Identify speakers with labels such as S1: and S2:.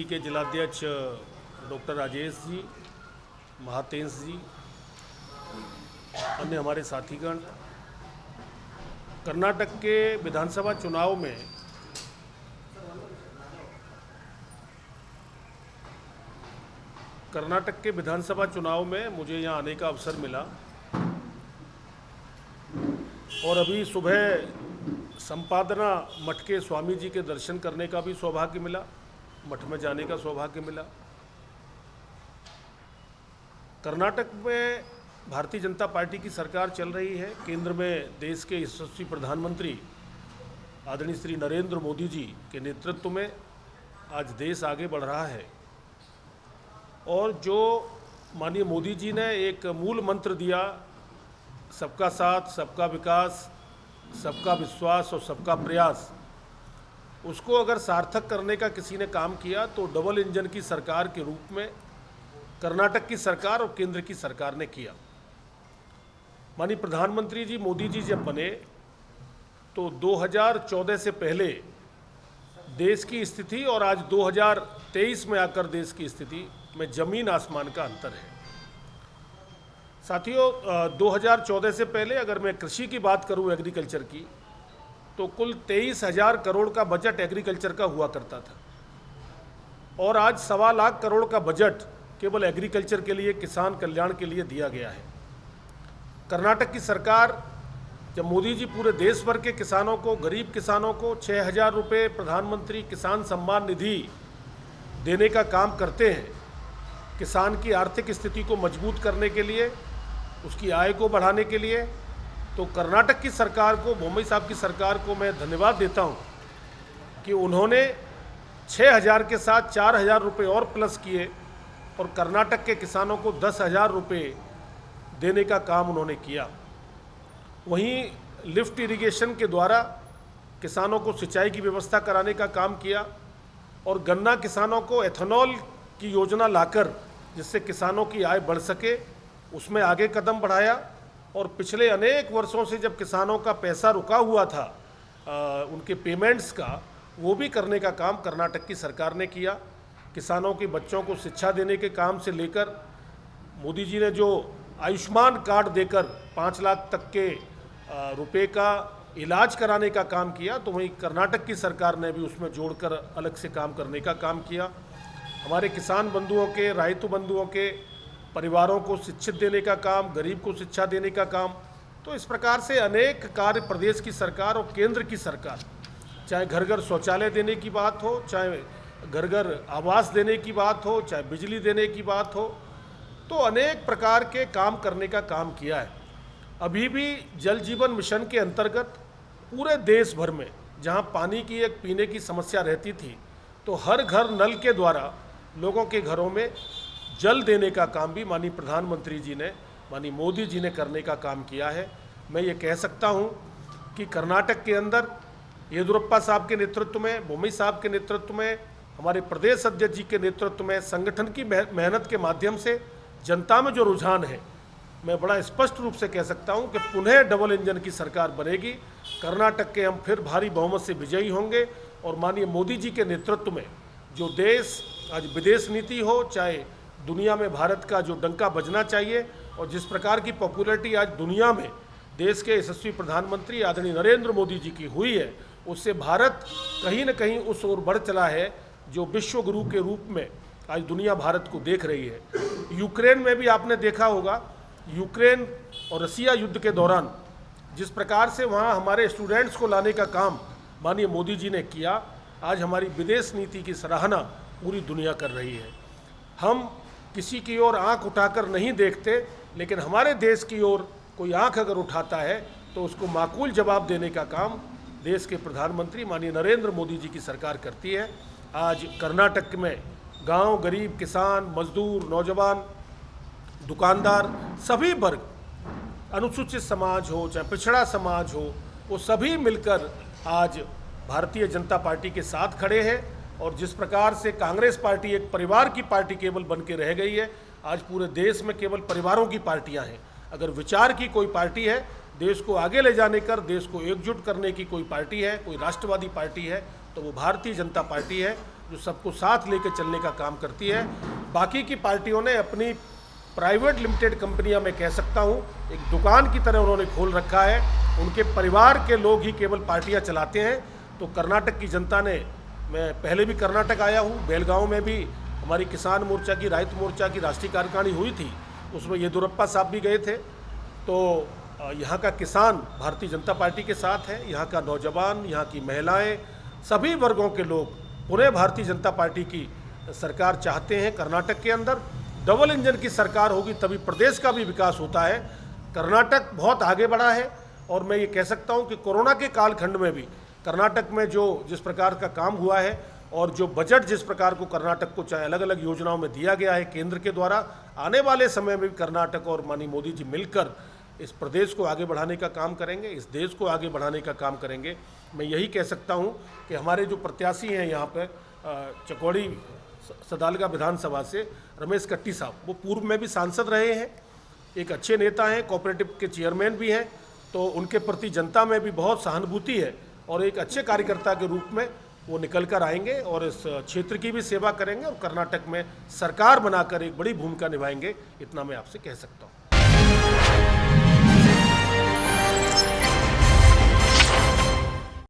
S1: के जिलाध्यक्ष डॉक्टर राजेश जी, महातेंस जी, अन्य हमारे साथीगण, कर्नाटक के विधानसभा चुनाव में मुझे यहाँ आने का अवसर मिला और अभी सुबह संपादना मठ के स्वामी जी के दर्शन करने का भी सौभाग्य मिला, मठ में जाने का सौभाग्य मिला। कर्नाटक में भारतीय जनता पार्टी की सरकार चल रही है। केंद्र में देश के यशस्वी प्रधानमंत्री आदरणीय श्री नरेंद्र मोदी जी के नेतृत्व में आज देश आगे बढ़ रहा है और जो माननीय मोदी जी ने एक मूल मंत्र दिया, सबका साथ, सबका विकास, सबका विश्वास और सबका प्रयास, उसको अगर सार्थक करने का किसी ने काम किया तो डबल इंजन की सरकार के रूप में कर्नाटक की सरकार और केंद्र की सरकार ने किया। माननीय प्रधानमंत्री जी मोदी जी जब बने तो 2014 से पहले देश की स्थिति और आज 2023 में आकर देश की स्थिति में जमीन आसमान का अंतर है। साथियों, 2014 से पहले अगर मैं कृषि की बात करूं, एग्रीकल्चर की, तो कुल 23,000 करोड़ का बजट एग्रीकल्चर का हुआ करता था और आज 1.25 लाख करोड़ का बजट केवल एग्रीकल्चर के लिए, किसान कल्याण के लिए दिया गया है। कर्नाटक की सरकार जब मोदी जी पूरे देश भर के किसानों को, गरीब किसानों को 6,000 रुपये प्रधानमंत्री किसान सम्मान निधि देने का काम करते हैं, किसान की आर्थिक स्थिति को मजबूत करने के लिए, उसकी आय को बढ़ाने के लिए, तो कर्नाटक की सरकार को, बोम्मई साहब की सरकार को मैं धन्यवाद देता हूं कि उन्होंने 6,000 के साथ 4,000 रुपये और प्लस किए और कर्नाटक के किसानों को 10,000 रुपये देने का काम उन्होंने किया। वहीं लिफ्ट इरिगेशन के द्वारा किसानों को सिंचाई की व्यवस्था कराने का काम किया और गन्ना किसानों को एथेनॉल की योजना लाकर जिससे किसानों की आय बढ़ सके, उसमें आगे कदम बढ़ाया। और पिछले अनेक वर्षों से जब किसानों का पैसा रुका हुआ था, उनके पेमेंट्स का, वो भी करने का काम कर्नाटक की सरकार ने किया। किसानों के बच्चों को शिक्षा देने के काम से लेकर मोदी जी ने जो आयुष्मान कार्ड देकर 5 लाख तक के रुपए का इलाज कराने का काम किया, तो वहीं कर्नाटक की सरकार ने भी उसमें जोड़कर अलग से काम करने का काम किया। हमारे किसान बंधुओं के, रायतु बंधुओं के परिवारों को शिक्षित देने का काम, गरीब को शिक्षा देने का काम, तो इस प्रकार से अनेक कार्य प्रदेश की सरकार और केंद्र की सरकार, चाहे घर घर शौचालय देने की बात हो, चाहे घर घर आवास देने की बात हो, चाहे बिजली देने की बात हो, तो अनेक प्रकार के काम करने का काम किया है। अभी भी जल जीवन मिशन के अंतर्गत पूरे देश भर में जहां पानी की एक पीने की समस्या रहती थी, तो हर घर नल के द्वारा लोगों के घरों में जल देने का काम भी माननीय प्रधानमंत्री जी ने, माननीय मोदी जी ने करने का काम किया है। मैं ये कह सकता हूँ कि कर्नाटक के अंदर येदियुरप्पा साहब के नेतृत्व में, बोम्मई साहब के नेतृत्व में, हमारे प्रदेश अध्यक्ष जी के नेतृत्व में, संगठन की मेहनत के माध्यम से जनता में जो रुझान है, मैं बड़ा स्पष्ट रूप से कह सकता हूं कि पुनः डबल इंजन की सरकार बनेगी। कर्नाटक के हम फिर भारी बहुमत से विजयी होंगे और माननीय मोदी जी के नेतृत्व में जो देश आज विदेश नीति हो, चाहे दुनिया में भारत का जो डंका बजना चाहिए, और जिस प्रकार की पॉपुलैरिटी आज दुनिया में देश के यशस्वी प्रधानमंत्री आदरणीय नरेंद्र मोदी जी की हुई है, उससे भारत कहीं न कहीं उस ओर बढ़ चला है जो विश्व गुरु के रूप में आज दुनिया भारत को देख रही है। यूक्रेन में भी आपने देखा होगा, यूक्रेन और रसिया युद्ध के दौरान जिस प्रकार से वहाँ हमारे स्टूडेंट्स को लाने का काम माननीय मोदी जी ने किया, आज हमारी विदेश नीति की सराहना पूरी दुनिया कर रही है। हम किसी की ओर आंख उठाकर नहीं देखते, लेकिन हमारे देश की ओर कोई आंख अगर उठाता है तो उसको माकूल जवाब देने का काम देश के प्रधानमंत्री माननीय नरेंद्र मोदी जी की सरकार करती है। आज कर्नाटक में गांव, गरीब, किसान, मजदूर, नौजवान, दुकानदार, सभी वर्ग, अनुसूचित समाज हो चाहे पिछड़ा समाज हो, वो सभी मिलकर आज भारतीय जनता पार्टी के साथ खड़े हैं। और जिस प्रकार से कांग्रेस पार्टी एक परिवार की पार्टी केवल बन के रह गई है, आज पूरे देश में केवल परिवारों की पार्टियां हैं। अगर विचार की कोई पार्टी है देश को आगे ले जाने कर देश को एकजुट करने की कोई पार्टी है, कोई राष्ट्रवादी पार्टी है, तो वो भारतीय जनता पार्टी है, जो सबको साथ लेकर चलने का काम करती है। बाकी की पार्टियों ने अपनी प्राइवेट लिमिटेड कंपनियां, मैं कह सकता हूं, एक दुकान की तरह उन्होंने खोल रखा है। उनके परिवार के लोग ही केवल पार्टियां चलाते हैं। तो कर्नाटक की जनता ने, मैं पहले भी कर्नाटक आया हूं, बेलगांव में भी हमारी किसान मोर्चा की, रैत मोर्चा की राष्ट्रीय कार्यकारिणी हुई थी, उसमें येदियुरप्पा साहब भी गए थे। तो यहाँ का किसान भारतीय जनता पार्टी के साथ है, यहाँ का नौजवान, यहाँ की महिलाएं, सभी वर्गों के लोग पुनः भारतीय जनता पार्टी की सरकार चाहते हैं। कर्नाटक के अंदर डबल इंजन की सरकार होगी तभी प्रदेश का भी विकास होता है। कर्नाटक बहुत आगे बढ़ा है और मैं ये कह सकता हूँ कि कोरोना के कालखंड में भी कर्नाटक में जो जिस प्रकार का काम हुआ है और जो बजट जिस प्रकार को कर्नाटक को चाहे अलग अलग योजनाओं में दिया गया है केंद्र के द्वारा, आने वाले समय में भी कर्नाटक और माननीय मोदी जी मिलकर इस प्रदेश को आगे बढ़ाने का काम करेंगे, इस देश को आगे बढ़ाने का काम करेंगे। मैं यही कह सकता हूं कि हमारे जो प्रत्याशी हैं यहाँ पर चकौड़ी सदालगा विधानसभा से रमेश कट्टी साहब, वो पूर्व में भी सांसद रहे हैं, एक अच्छे नेता हैं, कोऑपरेटिव के चेयरमैन भी हैं, तो उनके प्रति जनता में भी बहुत सहानुभूति है और एक अच्छे कार्यकर्ता के रूप में वो निकल कर आएंगे और इस क्षेत्र की भी सेवा करेंगे और कर्नाटक में सरकार बनाकर एक बड़ी भूमिका निभाएंगे। इतना मैं आपसे कह सकता हूँ।